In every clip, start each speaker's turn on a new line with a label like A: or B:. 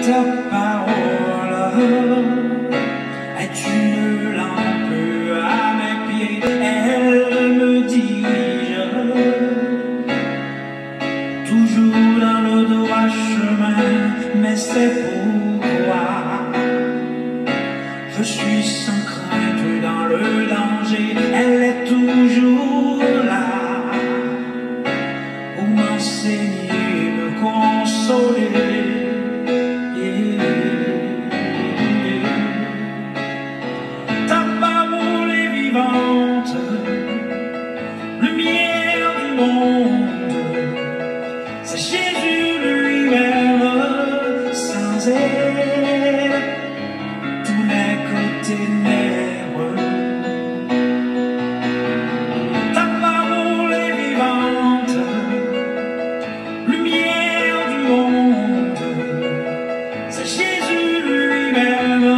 A: ta parole est une lampe à mes pieds, elle me dirige toujours dans le droit chemin, mais c'est pourquoi je suis sans crainte dans le danger, elle est toujours là pour m'enseigner, me consoler. Ta parole est vivante, lumière du monde, c'est Jésus lui-même, sans elle tout n'est que ténèbres. Ta parole est vivante, lumière du monde, c'est Jésus lui-même,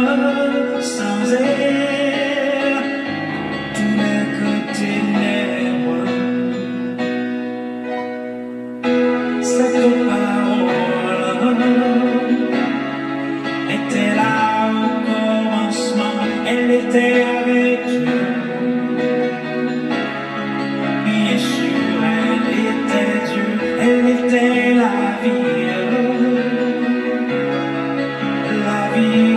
A: sans elle tout n'est que ténèbres. Cette parole était là au commencement, elle était avec Dieu. Bien sûr, elle était Dieu, elle était la vie,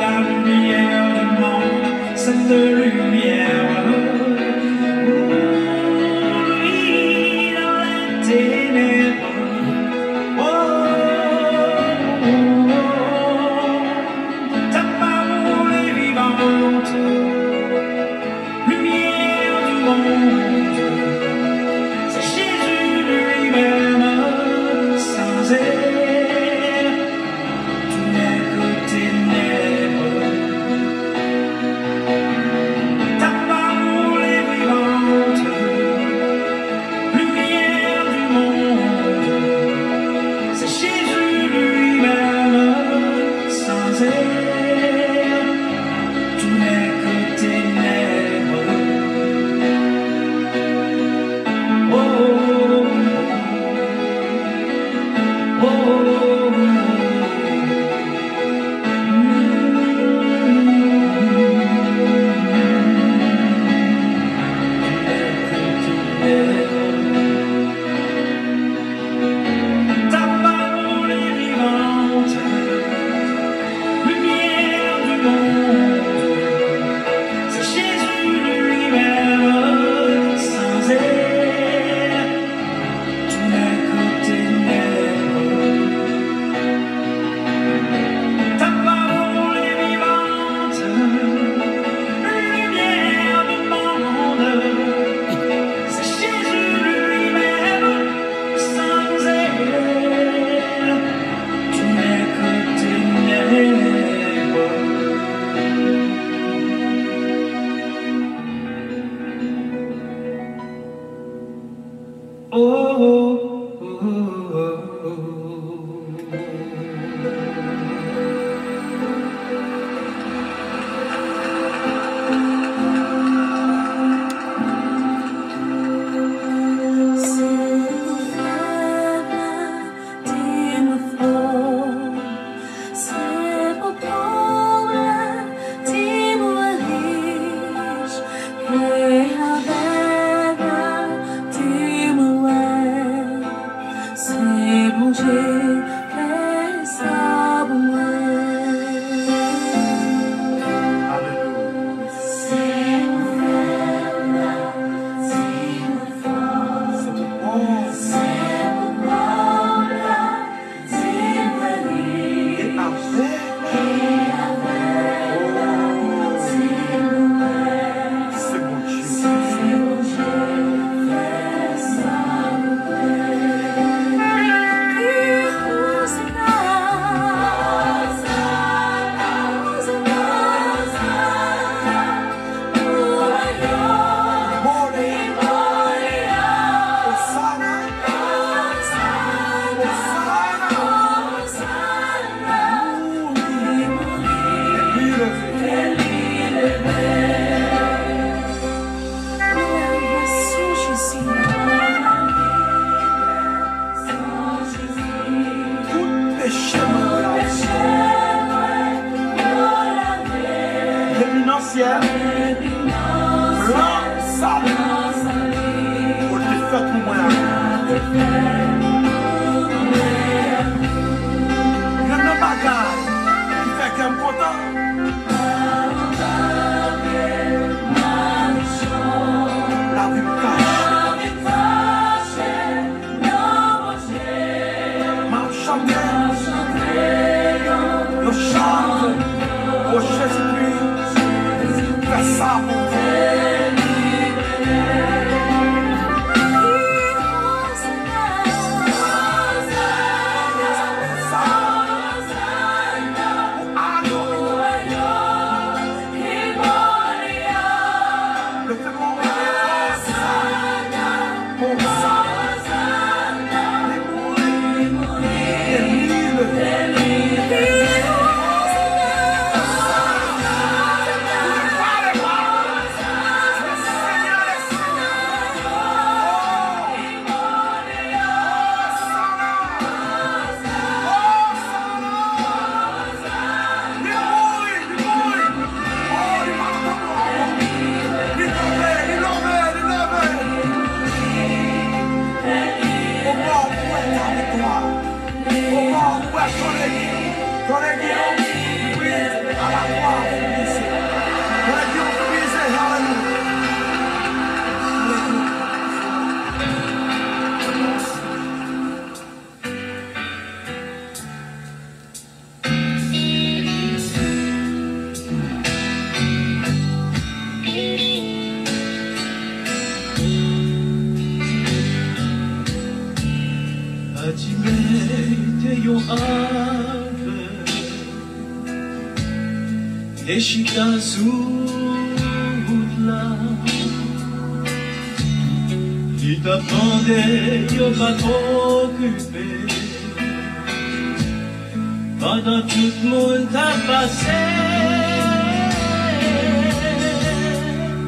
A: la lumière du monde, cette lumière, lui dans les ténèbres. Ta parole est vivante, lumière du monde, c'est Jésus lui-même, sans elle tout n'est que ténèbres. Ta parole est vivante, lumière du monde, c'est Jésus lui-même, sans elle tout n'est que ténèbres. Oh, oh, oh, oh. Ta parole est vivante, lumière du monde, c'est Jésus lui-même, sans elle tout n'est que ténèbres. Ta parole est vivante, lumière du monde, c'est Jésus lui-même, sans elle tout n'est que ténèbres. Oh, oh, oh, oh, oh.
B: ciel, blanc, salé, pour te faire tout moi. Il y a un bagage qui fait qu'elle est content. La vie me cache. Ma chanter, le chant, au Jésus-Christ, fais ça pour
A: et chita sous là, il t'attendait, il pas trop occupé. Pendant tout le monde t'a passé,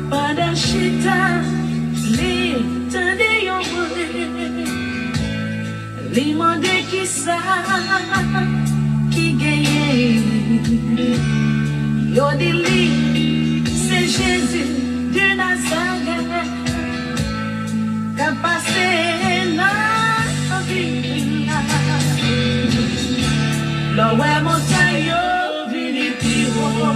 C: pendant chita, les tendait yon bruit, les mandés qui ça, qui gagne. Yo dit c'est Jésus de Nazareth qui a passé la vie. Là où est montagne, yo vini plus haut.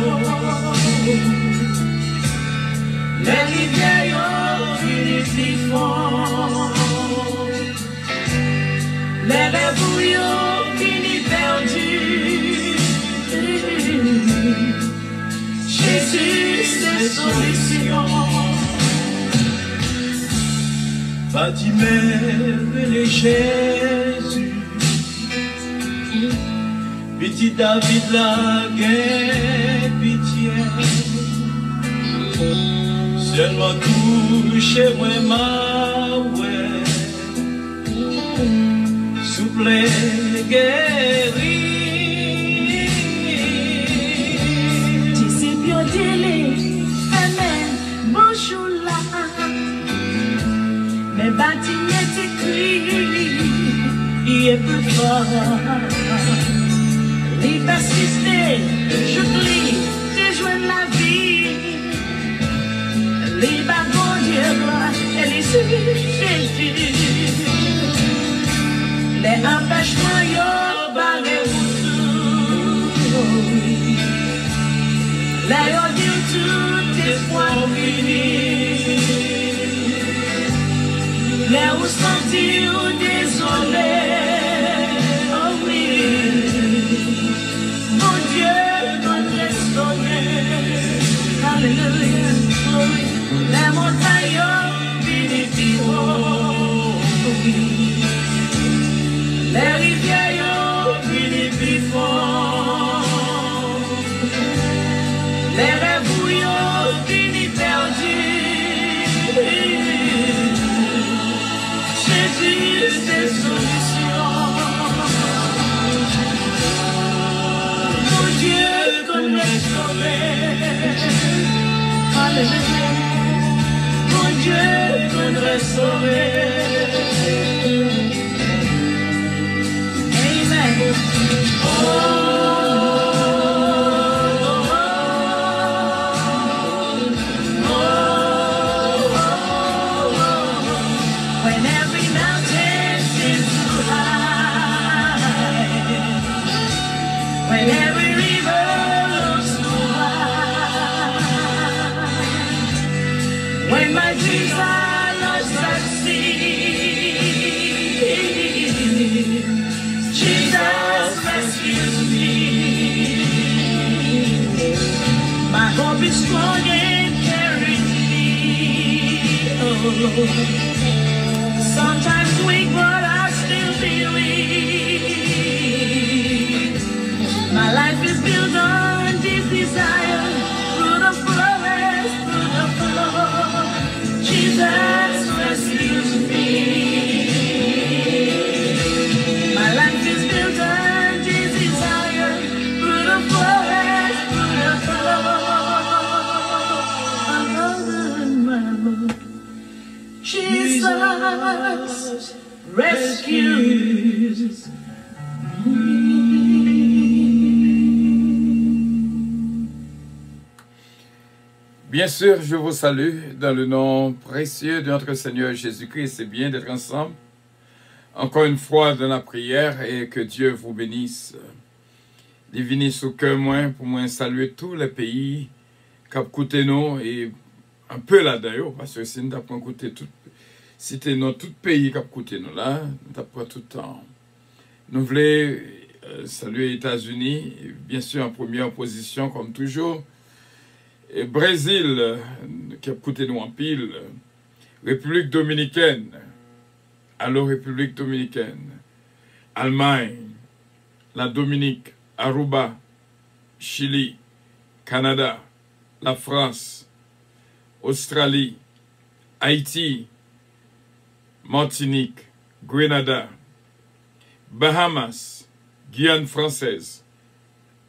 C: Les rivières, yo vini plus fort. Les rêves, yo vini perdus. Jésus, c'est solution.
A: Fatimé, les Jésus, petit David la guerre, pitié. Seulement touchez-moi ma ouais, souple guéri.
C: Mais bâtiment est écrit, il est plus fort. Il persiste, je prie, déjoindre la vie. Les bagons Dieu gloire, et les Jésus. Les empêchements, yo, barré tout. Les yo dit tout espoir fini. Les où sentir désolé, oh oui, mon Dieu doit restaurer, alléluia, glory. Les montagnes finissent plus haut, les rivières finissent plus fort, les rêves finissent perdus. Jésus, c'est solution. Mon Dieu, qu'on restaurer. Alléluia. Mon Dieu, qu'on restaurer. Amen. Oh, Sometimes weak, but I still believe. My life is built on this desire. Through the forest, through the flood, Jesus rescues me. My life is built on this desire. Through the forest, through the flood, Jesus rescues me.
D: Bien sûr, je vous salue dans le nom précieux de notre Seigneur Jésus-Christ. C'est bien d'être ensemble, encore une fois, dans la prière, et que Dieu vous bénisse. Divini sous cœur moins, pour moi saluer tous les pays qui ont écouté nous, et un peu là d'ailleurs, parce que si nous avons écouté tout, si c'était dans tout pays qui ont écouté nous là, nous avons tout le temps. Nous voulons saluer les États-Unis, bien sûr en première position, comme toujours. Et Brésil, qui a écouté nous en pile. République dominicaine. Allô, République dominicaine. Allemagne. La Dominique. Aruba. Chili. Canada. La France. Australie. Haïti. Martinique. Grenada. Bahamas. Guyane française.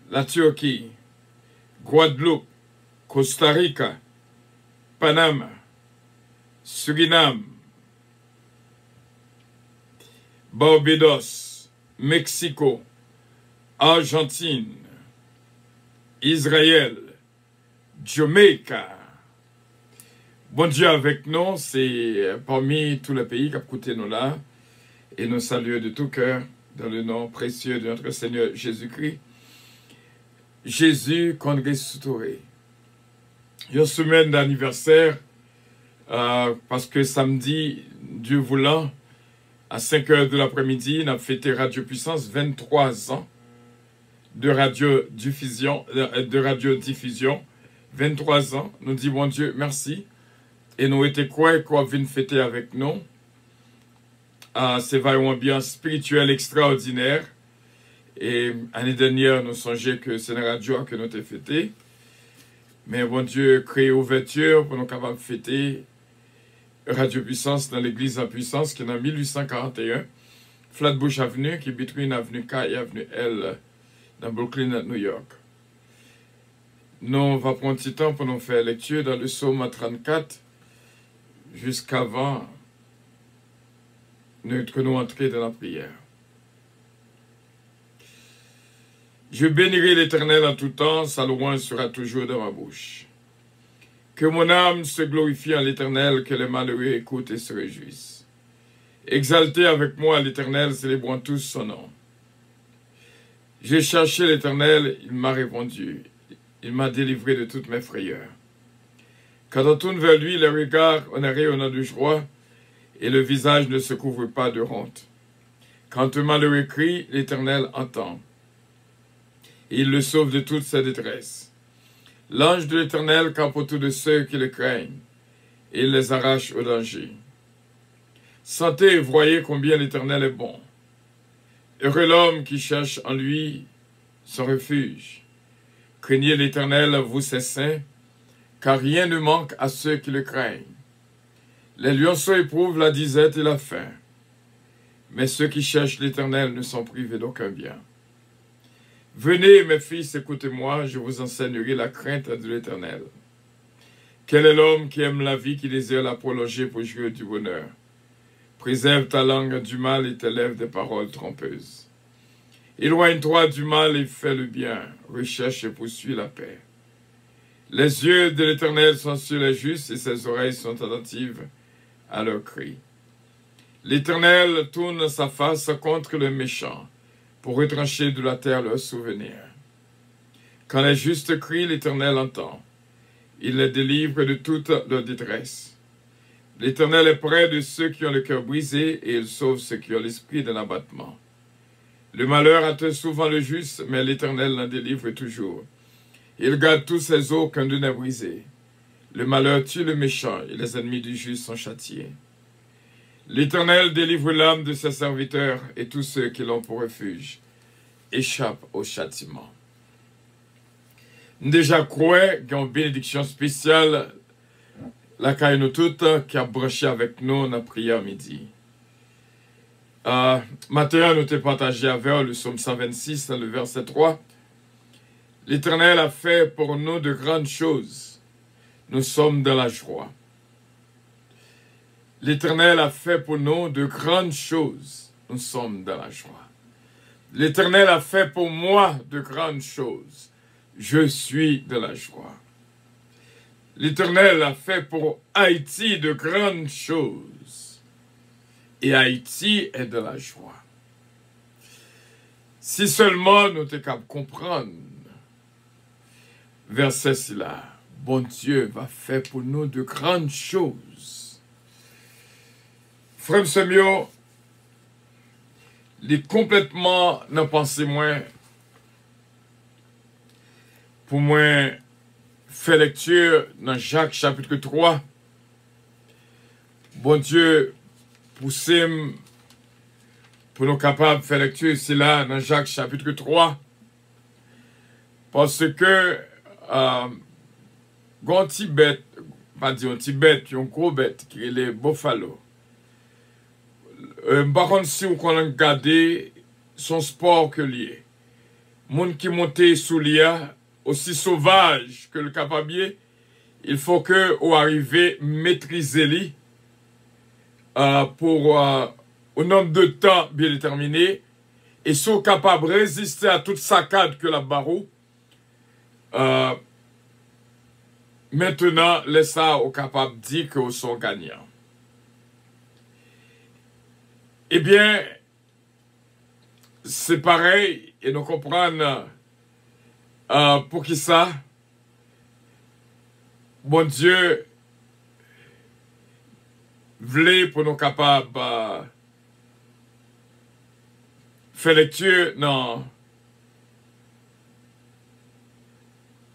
D: La Turquie. Guadeloupe. Costa Rica, Panama, Suriname, Barbados, Mexico, Argentine, Israël, Jamaica. Bon Dieu avec nous, c'est parmi tous les pays qui ont écouté nous là, et nous saluons de tout cœur dans le nom précieux de notre Seigneur Jésus-Christ. Jésus qu'on restauré. Une semaine d'anniversaire, parce que samedi, Dieu voulant, à 5 h de l'après-midi, on a fêté Radio Puissance 23 ans de radiodiffusion, 23 ans. Nous disons, bon Dieu, merci. Et nous étions quoi qu'on vient fêter avec nous. C'est vraiment une ambiance spirituelle extraordinaire. Et l'année dernière, nous songeons que c'est la radio que nous avons fêté. Mais bon Dieu crée ouverture pour nous capables de fêter Radio Puissance dans l'église en puissance qui est en 1841, Flatbush Avenue, qui est between Avenue K et Avenue L dans Brooklyn, New York. Nous on va prendre un petit temps pour nous faire lecture dans le psaume 34 jusqu'avant que nous entrions dans la prière. Je bénirai l'Éternel en tout temps, sa louange sera toujours dans ma bouche. Que mon âme se glorifie en l'Éternel, que les malheureux écoutent et se réjouissent. Exaltez avec moi l'Éternel, célébrons tous son nom. J'ai cherché l'Éternel, il m'a répondu, il m'a délivré de toutes mes frayeurs. Quand on tourne vers lui, le regard honoré au nom du roi, et le visage ne se couvre pas de honte. Quand un malheureux crie, l'Éternel entend. Et il le sauve de toute sa détresse. L'ange de l'Éternel campe autour de ceux qui le craignent, et il les arrache au danger. Sentez et voyez combien l'Éternel est bon. Heureux l'homme qui cherche en lui son refuge. Craignez l'Éternel, vous ses saints, car rien ne manque à ceux qui le craignent. Les lionceaux éprouvent la disette et la faim, mais ceux qui cherchent l'Éternel ne sont privés d'aucun bien. Venez, mes fils, écoutez-moi, je vous enseignerai la crainte de l'Éternel. Quel est l'homme qui aime la vie, qui désire la prolonger pour jouir du bonheur? Préserve ta langue du mal et tes lèvres des paroles trompeuses. Éloigne-toi du mal et fais le bien, recherche et poursuis la paix. Les yeux de l'Éternel sont sur les justes et ses oreilles sont attentives à leurs cris. L'Éternel tourne sa face contre le méchant, pour retrancher de la terre leurs souvenirs. Quand les justes crient, l'Éternel entend. Il les délivre de toute leur détresse. L'Éternel est près de ceux qui ont le cœur brisé, et il sauve ceux qui ont l'esprit d'un abattement. Le malheur atteint souvent le juste, mais l'Éternel l'en délivre toujours. Il garde tous ses os qu'un d'eux n'est brisé. Le malheur tue le méchant et les ennemis du juste sont châtiés. L'Éternel délivre l'âme de ses serviteurs et tous ceux qui l'ont pour refuge échappent au châtiment. Nous déjà croyons qu'il y a une bénédiction spéciale la caille nous toutes qui a branché avec nous dans la prière midi. Maintenant, nous t'ai partagé avec le psaume 126, le verset 3. L'Éternel a fait pour nous de grandes choses. Nous sommes dans la joie. L'Éternel a fait pour nous de grandes choses. Nous sommes dans la joie. L'Éternel a fait pour moi de grandes choses. Je suis de la joie. L'Éternel a fait pour Haïti de grandes choses. Et Haïti est de la joie. Si seulement nous étions capables de comprendre verset ci-là, bon Dieu va faire pour nous de grandes choses. Frère Semio, il est complètement dans pensée moins pour moi faire lecture dans Jacques chapitre 3. Bon Dieu, poussez-moi pour nous capables de faire lecture ici là dans Jacques chapitre 3. Parce que un petit bête, pas dire un petit bête, un gros bête qui est le buffalo. Par contre, si on regarde son sport que lié, monde qui monte sous l'IA, aussi sauvage que le capabier, il faut que on arrive à maîtriser lui pour un nombre de temps bien déterminé et sont capables de résister à toute saccade que la barreau. Maintenant, les ça sont capables de dire qu'ils sont gagnants. Eh bien, c'est pareil, et nous comprenons pour qui ça, bon Dieu, voulait pour nous capables de faire lecture dans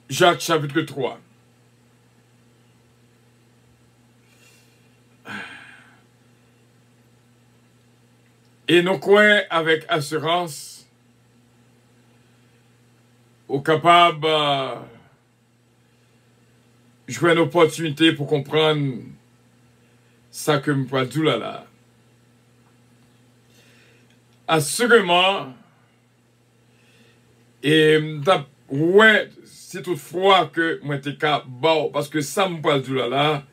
D: Jacques chapitre 3. Et nous croyons avec assurance au capable de jouer une opportunité pour comprendre ça que je peux dire là. Assurément, et ouais, c'est toutefois que moi t'es capable, parce que ça me peut dire là,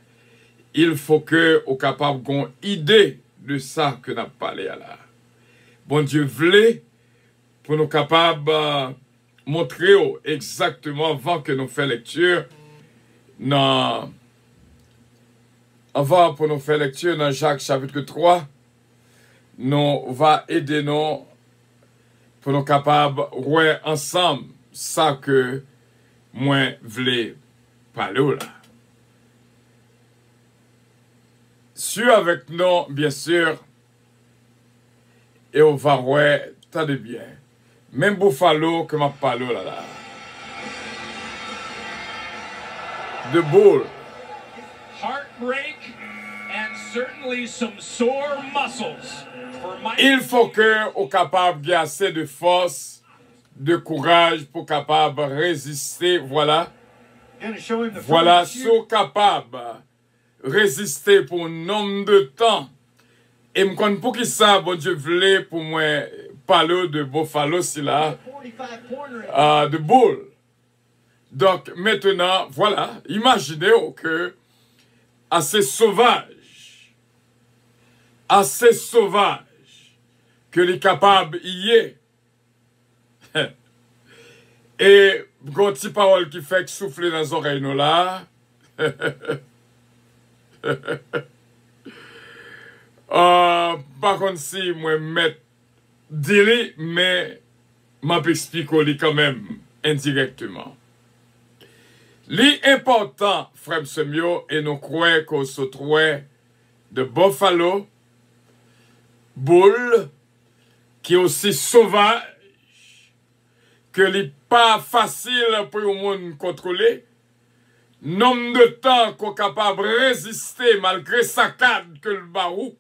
D: il faut que au capable gon idée de ça que n'a parlé là. Bon Dieu voulait pour nous capables montrer exactement avant que nous fassions lecture avant pour nous faire lecture dans Jacques chapitre 3, nous va aider nous pour nous capables ouais ensemble ça que moi voulais parler là. Sur avec nous, bien sûr, et on va voir, t'as de bien. Même Buffalo que m'a parlé là. The Bull.
A: Heartbreak and certainly some sore muscles.
D: Il faut que on capable de assez de force, de courage pour capable résister, voilà. Voilà, sont capables résister pour un nombre de temps. Et me connais pour qui ça, bon Dieu voulait pour moi parler de Buffalo, c'est là, de Bull. Donc maintenant, voilà, imaginez que assez sauvage, que les capables y est. Et quand petite parole qui fait souffler dans les oreilles nous là. Par contre, si moi mettre dire, mais m'a expliqué quand même indirectement. L'important, frère Semio, et nous croyons qu'on se trouve de Buffalo, Bull, qui est aussi sauvage, que n'est pas facile pour le monde contrôler. nombre de temps qu'on est capable de résister malgré saccade que le barou,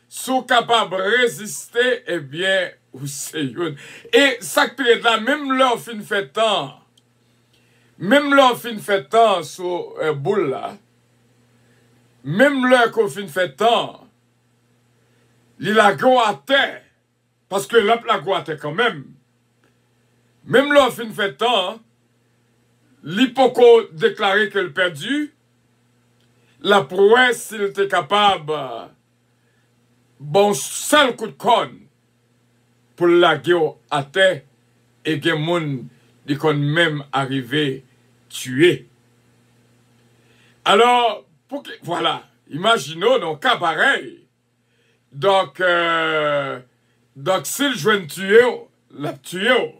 D: sont capables de résister, eh bien, ou c'est une. Et ça que là, même leur fin fait temps, sur boule là, même leur qu'on fin fait temps, il a go à terre, parce que là, la go à terre quand même. Même leur fin fait temps, l'hypoco déclaré qu'elle perdu, la prouesse, s'il était capable, bon, seul coup de conne pour la guerre à terre, et que moun di kon même arrivé tué. Alors, voilà, imaginons un cas pareil. Donc, s'il joue tué, la tué.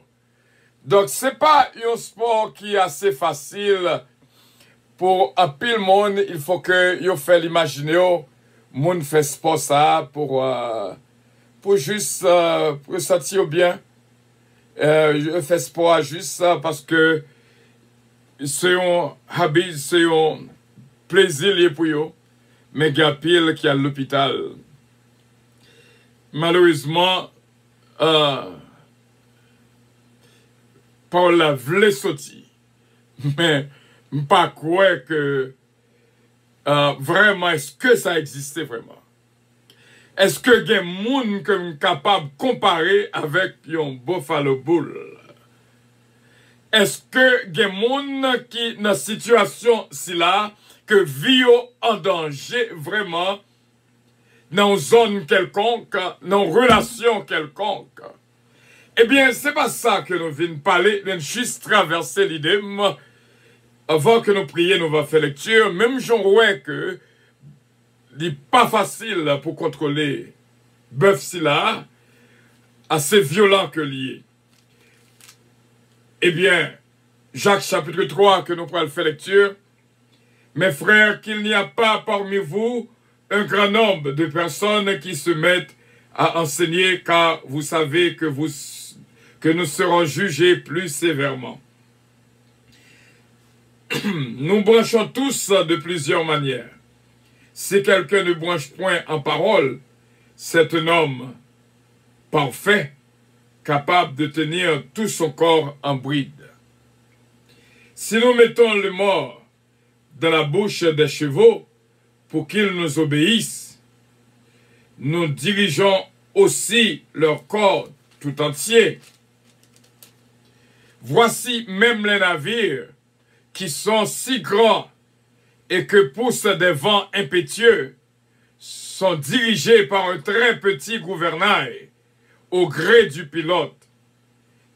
D: Donc, c'est pas un sport qui est assez facile pour un pile monde. Il faut que yo fait l'imaginer. Moun fait sport ça pour juste pour sentir bien. Je fais sport juste ça parce que c'est un habit, c'est un plaisir pour eux. Mais il y a pile qui est à l'hôpital. Malheureusement, Paul a voulu sortir. Mais je ne pas croire que vraiment, est-ce que ça existait vraiment? Est-ce que il y a des gens qui sont capables de comparer avec un Buffalo Bull? Est-ce que il y a des gens qui, dans cette situation là, que vivent en danger vraiment, dans une zone quelconque, dans une relation quelconque? Eh bien, c'est pas ça que nous venons parler, nous juste traverser l'idée. Avant que nous prions, nous allons faire lecture. Même j'en vois que n'est pas facile pour contrôler bœuf si là, assez violent que lié. Eh bien, Jacques chapitre 3 que nous pourrons faire lecture. Mes frères, qu'il n'y a pas parmi vous un grand nombre de personnes qui se mettent à enseigner, car vous savez que nous serons jugés plus sévèrement. Nous branchons tous de plusieurs manières. Si quelqu'un ne branche point en parole, c'est un homme parfait, capable de tenir tout son corps en bride. Si nous mettons le mort dans la bouche des chevaux pour qu'ils nous obéissent, nous dirigeons aussi leur corps tout entier. Voici même les navires qui sont si grands et que poussent des vents impétueux, sont dirigés par un très petit gouvernail au gré du pilote.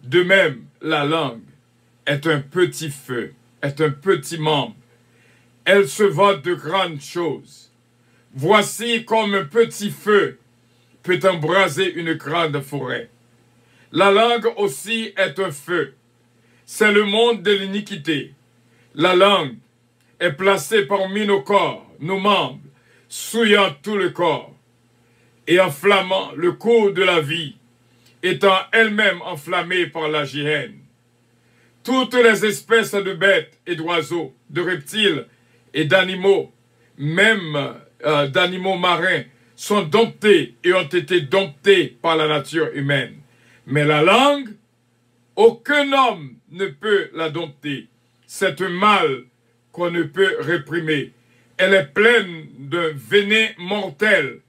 D: De même, la langue est un petit feu, est un petit membre. Elle se vante de grandes choses. Voici comme un petit feu peut embraser une grande forêt. La langue aussi est un feu. C'est le monde de l'iniquité. La langue est placée parmi nos corps, nos membres, souillant tout le corps et enflammant le cours de la vie, étant elle-même enflammée par la géhenne. Toutes les espèces de bêtes et d'oiseaux, de reptiles et d'animaux, même d'animaux marins, sont domptés et ont été domptés par la nature humaine. Mais la langue, aucun homme ne peut la dompter. C'est un mal qu'on ne peut réprimer. Elle est pleine d'un venin mortel.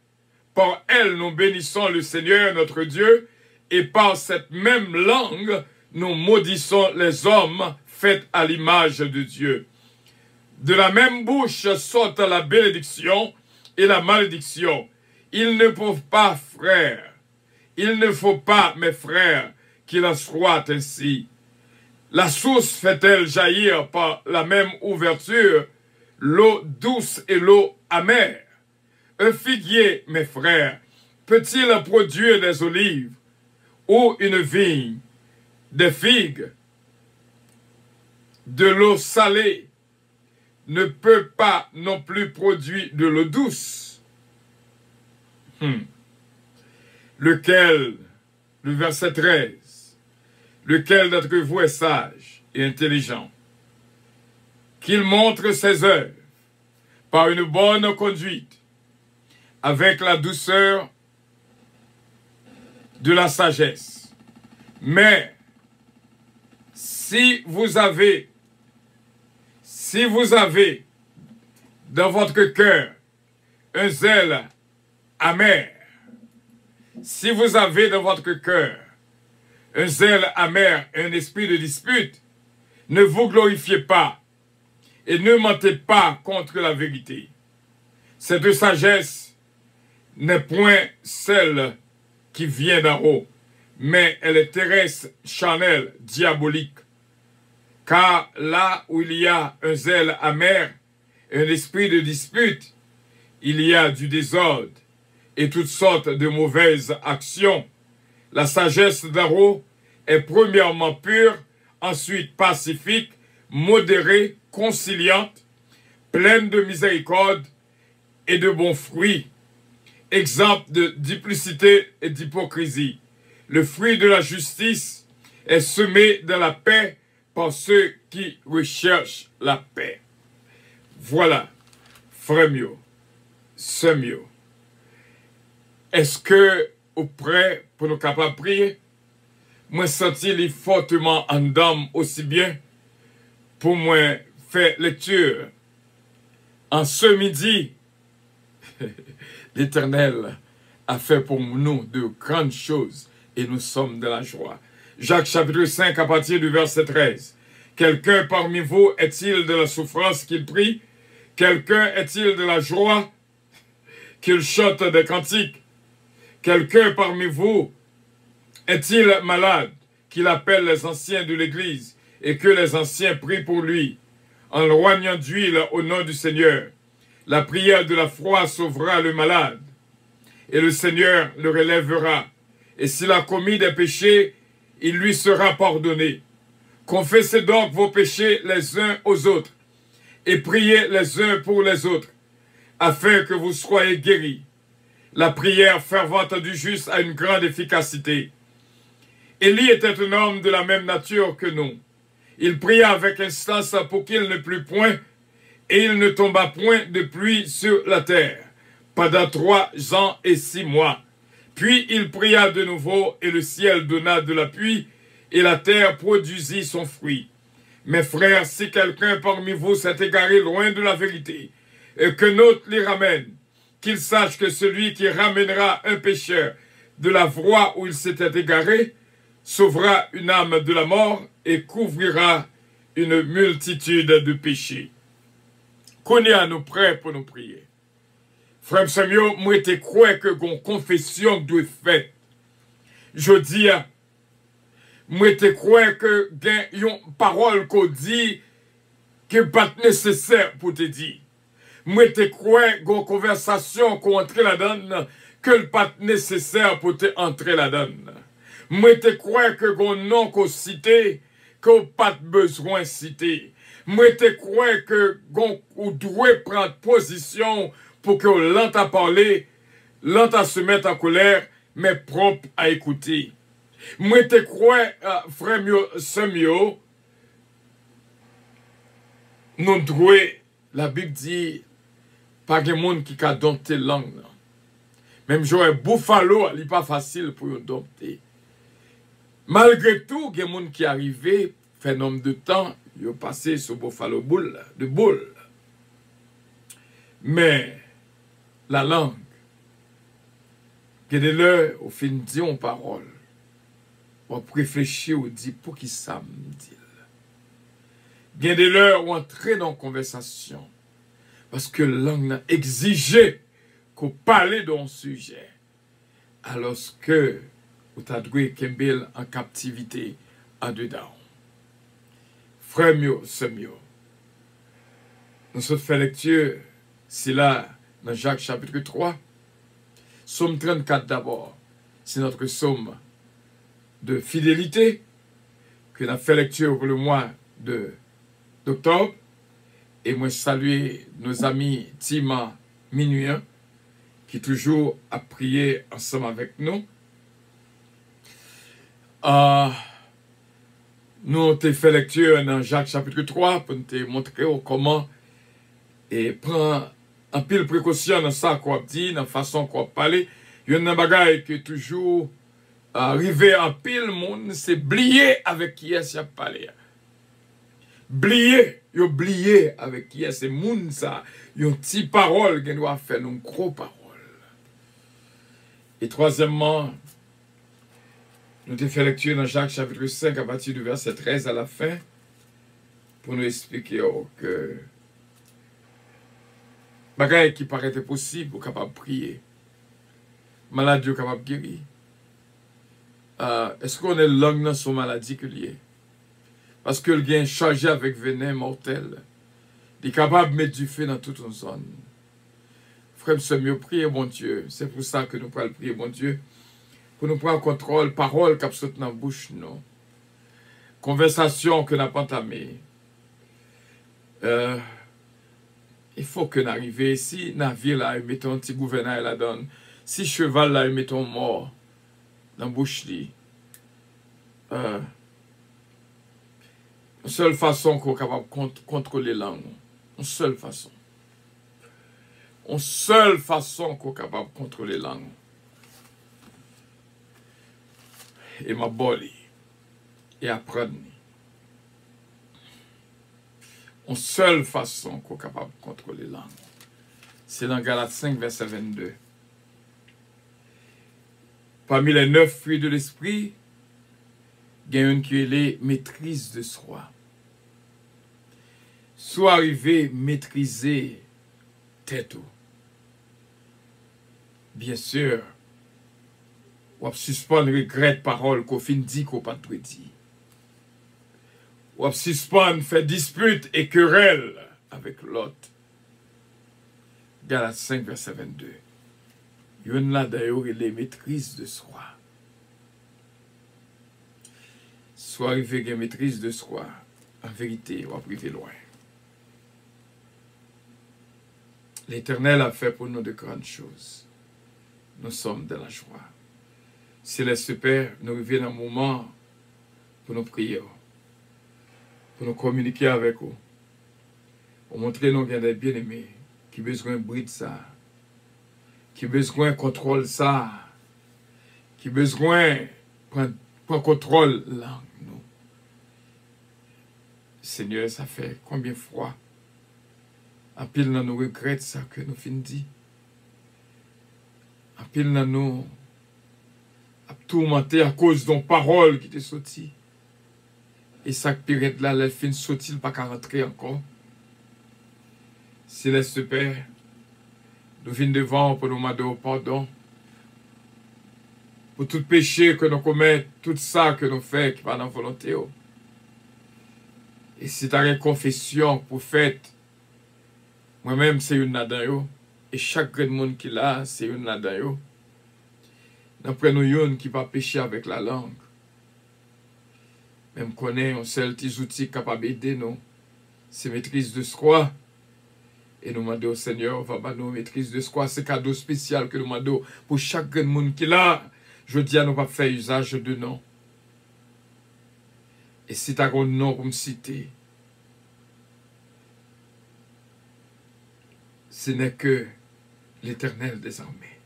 D: Par elle, nous bénissons le Seigneur, notre Dieu, et par cette même langue, nous maudissons les hommes faits à l'image de Dieu. De la même bouche sortent la bénédiction et la malédiction. Il ne faut pas, frères, il ne faut pas, mes frères, qu'il en soit ainsi. La source fait-elle jaillir par la même ouverture l'eau douce et l'eau amère? Un figuier, mes frères, peut-il produire des olives ou une vigne, des figues? De l'eau salée ne peut pas non plus produire de l'eau douce. Lequel, le verset 13, lequel d'entre vous est sage et intelligent? qu'il montre ses œuvres par une bonne conduite, avec la douceur de la sagesse. Mais si vous avez dans votre cœur un zèle amer, si vous avez dans votre cœur un zèle amer, un esprit de dispute, ne vous glorifiez pas et ne mentez pas contre la vérité. Cette sagesse n'est point celle qui vient d'en haut, mais elle est terrestre, charnelle, diabolique. Car là où il y a un zèle amer, un esprit de dispute, il y a du désordre et toutes sortes de mauvaises actions. La sagesse d'en haut est premièrement pure, ensuite pacifique, modérée, conciliante, pleine de miséricorde et de bons fruits, exempte de duplicité et d'hypocrisie. Le fruit de la justice est semé dans la paix par ceux qui recherchent la paix. Voilà, frère mio, sœur mio. Est-ce que vous êtes prêts pour nous capables de prier? Moi, senti fortement en dame aussi bien pour moi faire lecture. En ce midi, l'Éternel a fait pour nous de grandes choses et nous sommes de la joie. Jacques chapitre 5 à partir du verset 13. Quelqu'un parmi vous est-il de la souffrance qu'il prie? Quelqu'un est-il de la joie qu'il chante des cantiques? Quelqu'un parmi vous est-il malade qu'il appelle les anciens de l'Église et que les anciens prient pour lui en loignant d'huile au nom du Seigneur? La prière de la foi sauvera le malade et le Seigneur le relèvera. Et s'il a commis des péchés, il lui sera pardonné. Confessez donc vos péchés les uns aux autres et priez les uns pour les autres, afin que vous soyez guéris. La prière fervente du juste a une grande efficacité. Élie était un homme de la même nature que nous. Il pria avec instance pour qu'il ne plût point, et il ne tomba point de pluie sur la terre, pendant 3 ans et 6 mois. Puis il pria de nouveau, et le ciel donna de la pluie, et la terre produisit son fruit. Mes frères, si quelqu'un parmi vous s'est égaré loin de la vérité, et que l'autre l'y ramène, qu'il sache que celui qui ramènera un pécheur de la voie où il s'était égaré, sauvera une âme de la mort et couvrira une multitude de péchés. Qu'on est à nous prêts pour nous prier. Frère Samuel, moi te crois que gon confession doit faite. Je dis, moi te crois que gen yon parole qu'on dit que pas nécessaire pour te dire. Moi te crois gon conversation qu'on entre là-dedans que le pas nécessaire pour te entrer là-dedans. Moi te crois que gon nom qu'on cité qu'on pas besoin citer. Moi te crois que gon ou doit prendre position pour que l'entend parler, l'entend se mettre en colère, mais propre à écouter. Moi te crois, frère mio, sœur mio, nous droit, la Bible dit, pas de monde qui a dompté langue. Même j'aurais buffalo, il n'est pas facile pour nous dompter. Malgré tout, il y a des gens qui arrivent, fait un nombre de temps, ils ont passé sur buffalo de boule. Mais la langue, il y a des l'heure, au fin de dire une parole, on réfléchir ou dire pour qui ça me dit. Il y a des l'heure où on entre dans une conversation, parce que la langue exige qu'on parle d'un sujet, alors que vous avez Kembel en captivité en dedans. Frère mio, sœur mio, nous sommes fait lecture, c'est là, dans Jacques chapitre 3, Psaume 34 d'abord, c'est notre psaume de fidélité, que nous avons fait lecture pour le mois d'octobre, et moi saluer nos amis Tima Minuyen, qui toujours a prié ensemble avec nous. Nous avons fait lecture dans Jacques chapitre 3 pour te montrer comment et prendre un pile précaution dans ça qu'on dit, dans la façon qu'on parle. Il y a un bagage qui est toujours arrivé en pile monde, c'est oublier avec qui est-ce qu'il a parlé. Oublier avec qui est-ce monde ça. Il y a une petite parole qui doit faire une grosse parole. Et troisièmement, nous avons fait lecture dans Jacques chapitre 5 à partir du verset 13 à la fin pour nous expliquer que bagaille qui paraît possible, ou capable de prier. Maladie, capable de guérir. Est-ce qu'on est langue dans son maladie que lié? Parce que le gain chargé avec venin mortel. Il est capable de mettre du feu dans toute une zone. Frère, c'est mieux prier, bon Dieu. C'est pour ça que nous pouvons prier, bon Dieu. Pour nous prendre contrôle, parole qui saute dans la bouche, non. Conversation que nous avons entamée. Il faut que nous arrivions ici, navire là, mettons un petit gouverneur la donne. Si cheval là, mettons mort dans la bouche. La seule façon qu'on est capable de contrôler la langue. Une seule façon. Une seule façon qu'on est capable de contrôler la langue. Et ma boli. Et apprendre. Une seule façon qu'on est capable de contrôler la langue. C'est dans Galates 5, verset 22. Parmi les 9 fruits de l'esprit, il y a une qui est la maîtrise de soi. Soit arrivé à maîtriser tête. Bien sûr, on suspendre regret parole qu'on fin dit qu'on pas tout dit. On suspendre fait dispute et querelle avec l'autre. Galates 5, verset 22. Il y a là d'ailleurs les maîtrises de soi. Soit arrivé à maîtrise de soi, en vérité, on va priver loin. L'Éternel a fait pour nous de grandes choses. Nous sommes dans la joie. Céleste Père, nous revenons un moment pour nous prier, pour nous communiquer avec vous, pour montrer nous qu'il y a des bien-aimés qui ont besoin de bride ça, qui ont besoin de contrôle ça, qui ont besoin de prendre contrôle là, nous. Seigneur, ça fait combien de fois? En pile dans nous regrette ça que nous finissons dit. En pile dans nous a tourmenté à cause d'une parole qui t'est sortie. Et ça période là, elle finit sortir, pas qu'à rentrer encore. Céleste Père, nous venons devant pour nous demander pardon. Pour tout péché que nous commettons, tout ça que nous faisons qui n'est pas dans la volonté. Et si tu as une confession pour fête, moi-même, c'est une nadayo. Et chaque grand monde qui l'a, c'est une nadayo. Nous prenons une qui va pécher avec la langue. Même qu'on ait un seul petit outil capable d'aider nous. C'est maîtrise de soi. Et nous demandons au Seigneur, va nous maîtrise de soi. C'est cadeau spécial que nous demandons pour chaque grand monde qui l'a. Je dis à nous pas faire usage de nom. Et si tu as un nom pour me citer, ce n'est que l'Éternel des armées,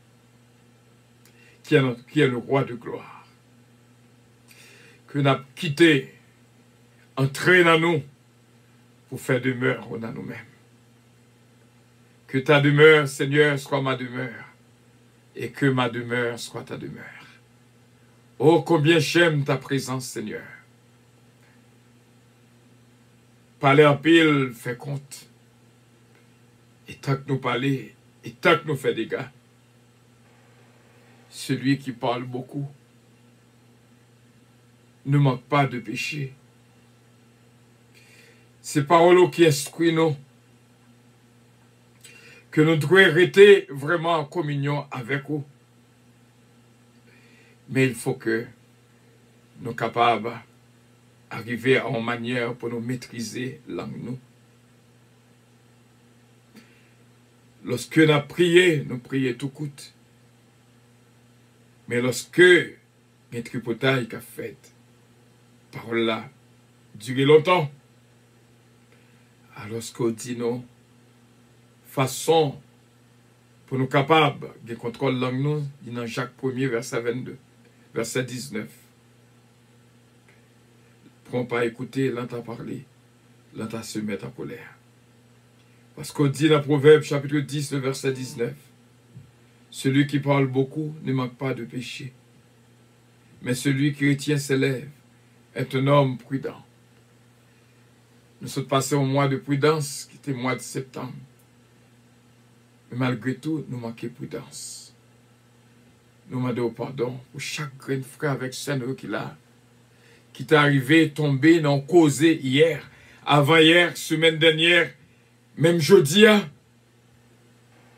D: qui est le roi de gloire, que nous avons quitté, entré dans nous, pour faire demeure dans nous-mêmes. Que ta demeure, Seigneur, soit ma demeure, et que ma demeure soit ta demeure. Oh, combien j'aime ta présence, Seigneur. Parler en pile fait compte. Et tant que nous parlons, et tant que nous faisons des dégâts, celui qui parle beaucoup ne manque pas de péché. C'est paroles qui instruisent nous, que nous devons rester vraiment en communion avec vous. Mais il faut que nous soyons capables d'arriver à une manière pour nous maîtriser langue nous. Lorsque nous prions tout coûte. Mais lorsque un tripotail qu'a fait, parole là, durer longtemps. Alors qu'on dit nous, façon pour nous capables de contrôler langue nous, dans Jacques 1er, verset 22, verset 19. Prends pas écouter, l'entend parler, l'entend se mettre en colère. Parce qu'on dit dans Proverbe chapitre 10, le verset 19, celui qui parle beaucoup ne manque pas de péché, mais celui qui retient ses lèvres est un homme prudent. Nous sommes passés au mois de prudence, qui était le mois de septembre. Mais malgré tout, nous manquons de prudence. Nous demandons pardon pour chaque grain de frère avec Seigneur qu'il a, qui est arrivé, tombé, non causé hier, avant-hier, semaine dernière, même jeudi.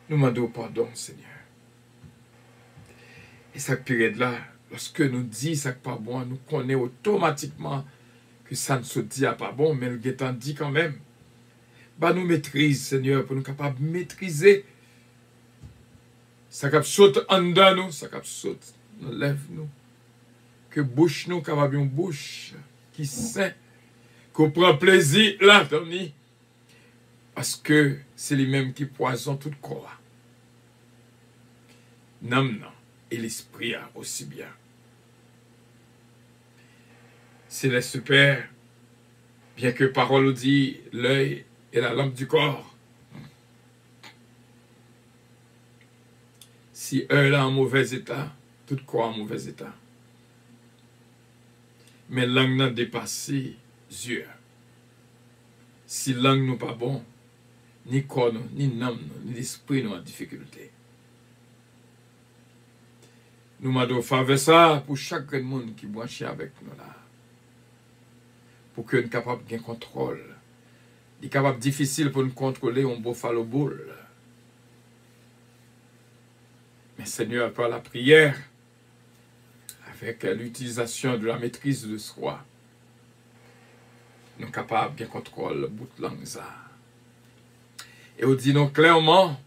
D: Nous demandons pardon, Seigneur. Et cette période-là, lorsque nous disons ça n'est pas bon, nous connaissons automatiquement que ça ne se dit pas bon, mais le guettant dit quand même. Bah nous maîtrise, Seigneur, pour nous capables de maîtriser. Ça cap saute en dedans nous, ça cap saute, nous lève nous. Que bouche nous capable une bouche qui sait, qu'on prend plaisir là, Tony. Parce que c'est lui-même qui poisonne tout corps. Non. Et l'esprit aussi bien. Céleste Père, bien que parole dit, l'œil est la lampe du corps. Si œil est en mauvais état, tout corps en mauvais état. Mais langue n'a dépassé yeux. Si langue n'est pas bon, ni corps, ni âme, ni l'esprit nous en difficulté. Nous m'avons fait ça pour chaque monde qui branche avec nous là. Pour que nous soyons capables de contrôle. Il est capable difficile pour nous contrôler un buffalo bull. Mais Seigneur, par la prière, avec l'utilisation de la maîtrise de soi, nous sommes capables de contrôler le bout de langue. Et on dit nous clairement,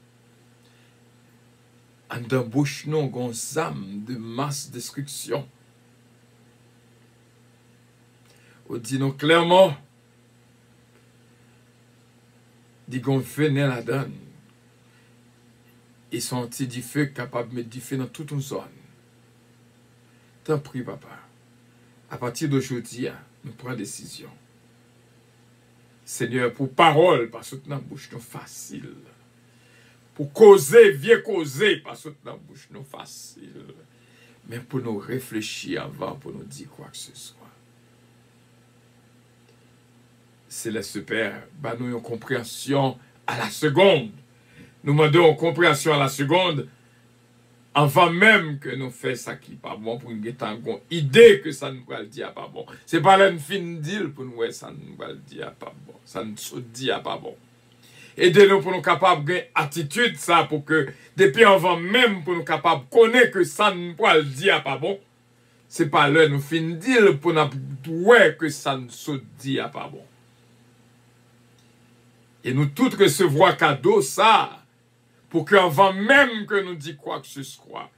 D: en dans bouche nous avons une âme de masse destruction. On dit nous clairement, dit qu'on venait la donne. Ils sont du feu capables de mettre du feu dans toute une zone. T'en prie, papa. À partir d'aujourd'hui, nous prenons décision. Seigneur, pour parole, parce que dans la bouche nous facile. Pour causer, viens causer, parce que dans la bouche nous facile. Mais pour nous réfléchir avant, pour nous dire quoi que ce soit. Céleste Père, bah nous une compréhension à la seconde. Nous demandons une compréhension à la seconde, avant même que nous fassions ça qui n'est pas bon, pour nous avoir une idée que ça ne va le dire pas bon. Ce n'est pas là une fine deal pour nous, ça ne va le dire pas bon. Ça ne se dit pas bon. Aidez-nous pour nous capables de attitude ça, pour que, depuis avant même, pour nous capables de connaître que ça ne va le dire pas bon. Ce n'est pas là une fine deal pour nous dire que ça ne se dit pas bon. Et nous tous recevoir cadeau ça, pour qu'avant même que nous disions quoi que ce soit,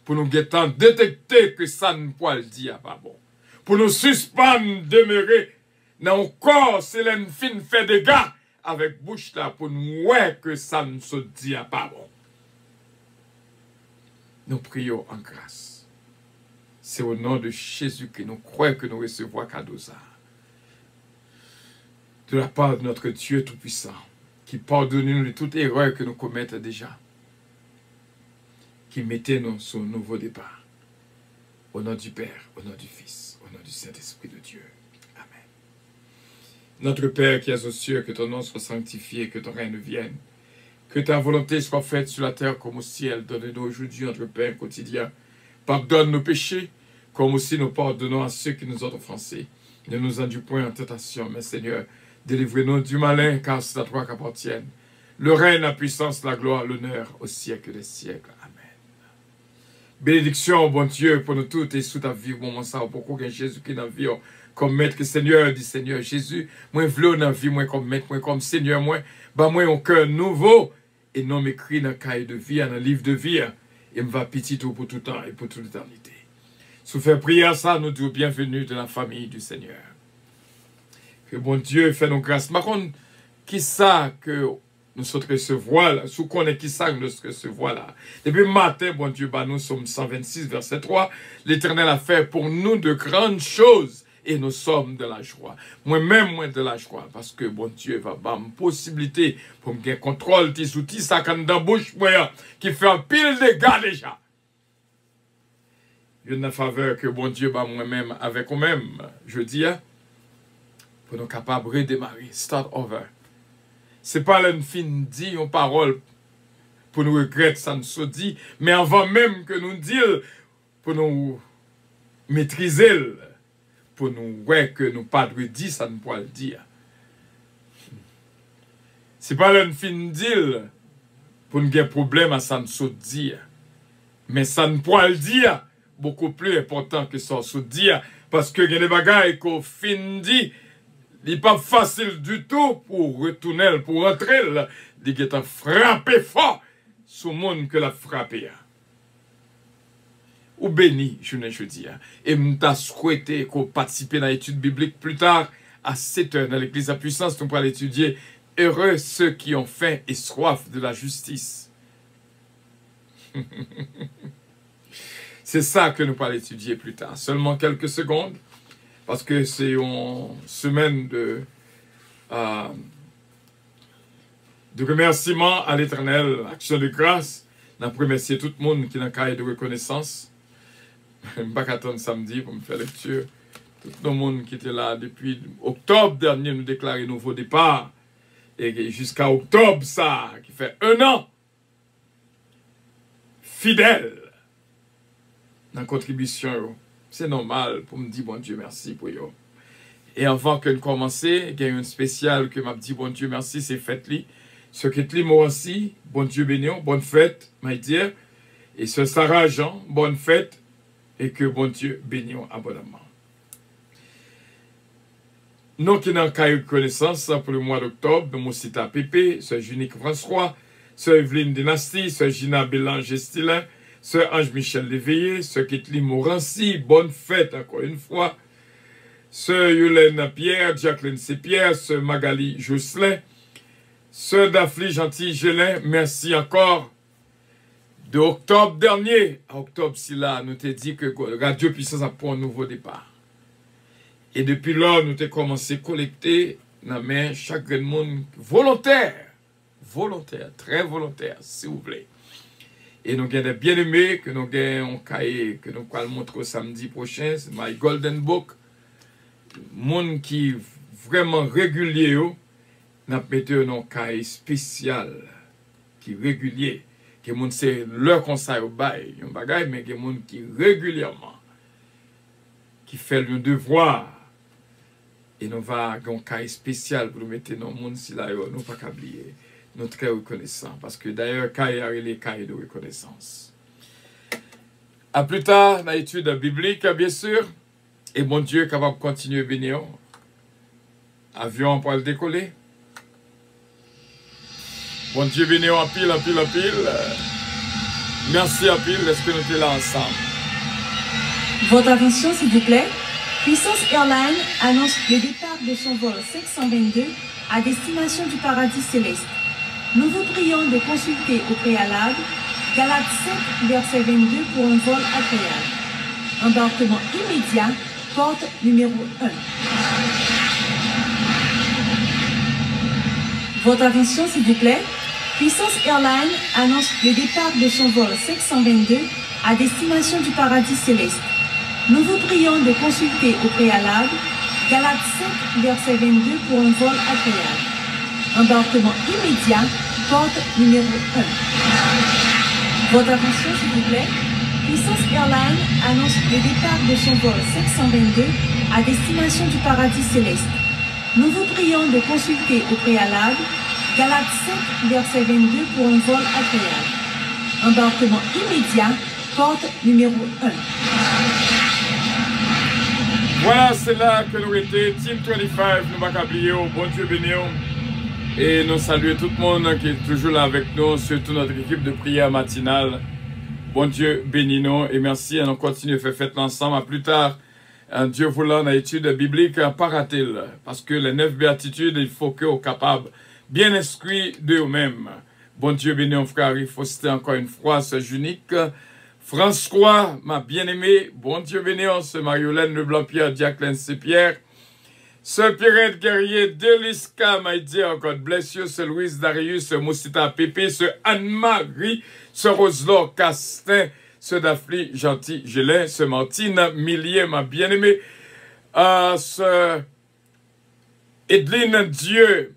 D: pour nous détecter que ça ne peut le dire pas bon. Pour nous suspendre, demeurer dans le corps, c'est une fine fait des gars, avec bouche là, pour nous voir que ça ne se dit pas bon. Nous prions en grâce. C'est au nom de Jésus que nous croyons que nous recevons cadeau ça. De la part de notre Dieu Tout-Puissant, qui pardonne-nous de toute erreur que nous commettons déjà, qui mettez-nous sur un nouveau départ. Au nom du Père, au nom du Fils, au nom du Saint-Esprit de Dieu. Amen. Notre Père qui es aux cieux, que ton nom soit sanctifié, que ton règne vienne, que ta volonté soit faite sur la terre comme au ciel. Donne-nous aujourd'hui notre pain quotidien. Pardonne nos péchés, comme aussi nous pardonnons à ceux qui nous ont offensés. Ne nous induis point en tentation, mais Seigneur, délivrez-nous du malin, car c'est à toi qu'appartiennent le règne, la puissance, la gloire, l'honneur, au siècle des siècles. Amen. Bénédiction, bon Dieu, pour nous tous et sous ta vie, bon moment ça, pour que Jésus qui est dans la vie, comme maître, que Seigneur, dit Seigneur Jésus, moi, v'lou dans la vie, moi, comme maître, moi, comme Seigneur, moi, bah, moi, un cœur nouveau, et non m'écrit dans le cahier de vie, dans le livre de vie, et me va petit tout pour tout temps et pour toute l'éternité. Sous faire prière ça, nous disons bienvenue de la famille du Seigneur. Que bon Dieu fait nos grâces. Par contre, qui ça que nous sommes recevoir là? Sous qu'on est qui ça que nous recevoir là? Depuis matin, bon Dieu, bah, nous sommes 126, verset 3. L'Éternel a fait pour nous de grandes choses et nous sommes de la joie. Moi-même, moi de la joie. Parce que bon Dieu va me possibilité pour me gagner contrôle des outils, ça quand dans la bouche, moi, qui fait un pile de gars déjà. Une faveur que bon Dieu va moi-même avec nous-mêmes, je dis, pour nous capables de redémarrer, start over. C'est pas une fin dit une parole pour nous regretter, ça nous se dit, mais avant même que nous disions, pour nous maîtriser, pour nous voir que nous pas de dire, ça ne peut le dire. C'est pas une fin dit pour nous avoir problème à ça ne se dire, mais ça ne peut le dire. Beaucoup plus important que ça se dire, parce que il y a des bagailles qu'on fin dit, il n'est pas facile du tout pour retourner, pour rentrer, il est frappé fort sur le monde que l'a frappé. Ou béni, je dis. Et je souhaité qu'on participe dans l'étude biblique plus tard, à 7 heures, dans l'église à puissance, nous pourrons l'étudier. Heureux ceux qui ont faim et soif de la justice. C'est ça que nous allons étudier plus tard. Seulement quelques secondes, parce que c'est une semaine de remerciement à l'Éternel, action de grâce. Je remercie tout le monde qui est dans le cahier de reconnaissance. Je ne vais pas attendre samedi pour me faire lecture. Tout le monde qui était là depuis octobre dernier, nous déclarer nouveau départ. Et jusqu'à octobre, ça, qui fait 1 an, fidèle dans la contribution. C'est normal pour me dire bon Dieu merci pour eux. Et avant que nous commençons, il y a une spéciale que m'a dit bon Dieu merci, c'est fête-li. Ce qui est moi aussi, bon Dieu béni, bonne fête, m'a dit. Et ce Sarah Jean, bonne fête, et que bon Dieu béni abondamment. Nous qui n'avons qu'à eu connaissance pour le mois d'octobre, mon site à Pépé, ce Junique François, ce Evelyne Dynastie, ce Gina Bélange Estilin, ce Ange-Michel Léveillé, ce Ketli Morancy, bonne fête encore une fois, ce Yolène Pierre, Jacqueline C. ce Magali Jocelyn, ce Daphne Gentil Gélin, merci encore. De octobre dernier à octobre, si là, nous t'ai dit que Radio Puissance a pour un nouveau départ. Et depuis là, nous t'ai commencé à collecter dans la main chaque monde volontaire, très volontaire, si vous voulez. Et nous avons des bien-aimés que nous avons un cahier que nous allons montrer samedi prochain, c'est My Golden Book. Monde qui vraiment régulier, nous avons mis un cahier spécial, qui est régulier. Que les gens c'est leur conseil au bail, mais que les gens qui régulièrement, qui fait le devoir, et nous va avoir un cahier spécial pour nous mettre dans le monde si là, nous ne pas oublier. Nous sommes très reconnaissants, parce que d'ailleurs, cahier a les cahiers de reconnaissance. À plus tard, dans l'étude biblique, bien sûr, et mon Dieu capable de continuer à bénir. Avion pour le décoller. Bon Dieu béni en pile, en pile, en pile. Merci en pile, est-ce que nous sommes là ensemble?
C: Votre attention, s'il vous plaît. Puissance Airlines annonce le départ de son vol 522 à destination du paradis céleste. Nous vous prions de consulter au préalable Galates 5, verset 22 pour un vol agréable. Embarquement immédiat, porte numéro 1. Votre attention, s'il vous plaît. Puissance Airlines annonce le départ de son vol 522 à destination du paradis céleste. Nous vous prions de consulter au préalable Galates 5, verset 22 pour un vol agréable. Embarquement immédiat, porte numéro 1. Votre attention, s'il vous plaît. Puissance Airlines annonce le départ de son vol 522 à destination du paradis céleste. Nous vous prions de consulter au préalable Galates 5, verset 22 pour un vol agréable. Embarquement immédiat, porte numéro 1.
D: Voilà, c'est là que nous étions. Team 25, nous m'avons oublié, bon Dieu béni. Et nous saluons tout le monde qui est toujours là avec nous, surtout notre équipe de prière matinale. Bon Dieu béni nous et merci. Et nous continuons à faire fête ensemble. À plus tard, Dieu voulant, dans l'étude biblique, pas rater. Parce que les 9 béatitudes, il faut qu'on soit capable, bien inscrit d'eux-mêmes. Bon Dieu béni, mon frère, il faut citer encore une fois, c'est unique. François, ma bien-aimée, bon Dieu béni, ce Mariolène Leblanc-Pierre, Jacqueline C-Pierre, ce Pierrette Guerrier, Deliska, my dear, God bless you, ce Louise Darius, ce Moussita Pépé, ce Anne-Marie, ce Roselor Castin, ce Daphne Gentil Gélin, ce Martine Millier, ma bien-aimée, ce Edline Dieu,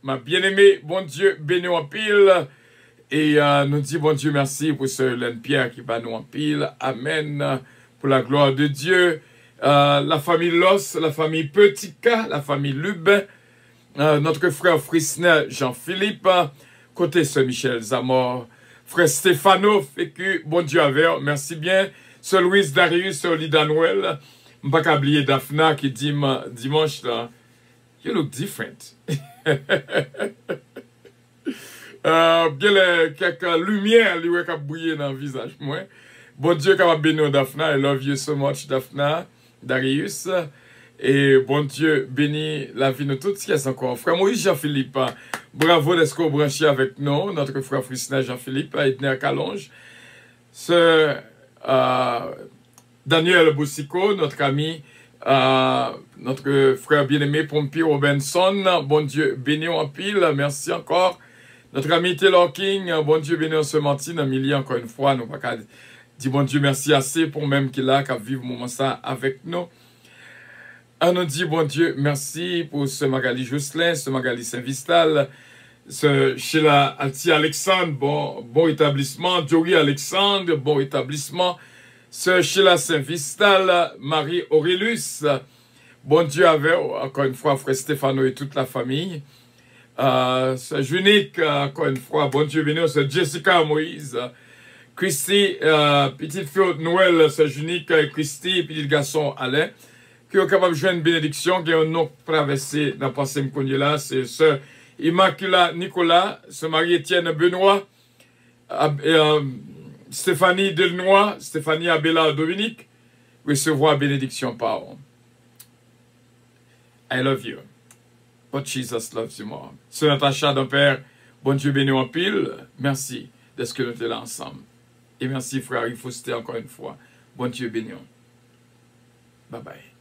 D: ma bien-aimée, bon Dieu, béni en pile, et nous dit bon Dieu merci pour ce Hélène Pierre qui va nous en pile, amen, pour la gloire de Dieu, la famille Los, la famille Petika, la famille Lubin, notre frère Frisner Jean-Philippe, côté Saint-Michel Zamor, frère Stéphano, fécu, bon Dieu avec, merci bien, ce Louis Darius, ce Olida Noël, je ne vais pas oublier Daphna qui dit dimanche là, you look different. Quelques lumières qui ont brillé dans le visage. Bon Dieu, qui béni Daphna. I love you so much, Daphna, Darius. Et bon Dieu, béni la vie de toutes qui est encore. Frère Moïse Jean-Philippe, bravo d'être branché avec nous. Notre frère Frisner Jean-Philippe, Edner Calonge. Ce Daniel Boussico, notre ami, notre frère bien-aimé Pompier Robinson. Bon Dieu, béni en pile. Merci encore. Notre ami Taylor King, bon Dieu béni en ce matin, Amélie, encore une fois, nous pas qu'à dire bon Dieu merci assez pour même qu'il a qu'à vivre moment ça avec nous. On nous dit bon Dieu merci pour ce Magali Jocelyn, ce Magali Saint-Vistal, ce Sheila Alti Alexandre, bon établissement, Jory Alexandre, bon établissement, ce Sheila Saint-Vistal, Marie Aurélus, bon Dieu avec, encore une fois, frère Stéphano et toute la famille. C'est unique, encore une fois, bon Dieu béni, c'est Jessica Moïse, Christy, petite fille Noël, c'est unique, Christy, petit garçon Alain, qui est capable de jouer une bénédiction, qui a un nom traversé dans le passé m'connu là, c'est ce Immacula Nicolas, ce Marie-Étienne Benoît, Stéphanie Delnois, Stéphanie Abella Dominique, recevoir bénédiction par eux. I love you. But Jesus loves you more. C'est Natacha d'un Père, bon Dieu béni en pile. Merci de ce que nous sommes là ensemble. Et merci frère, il faut citer encore une fois. Bon Dieu béni. Bye bye.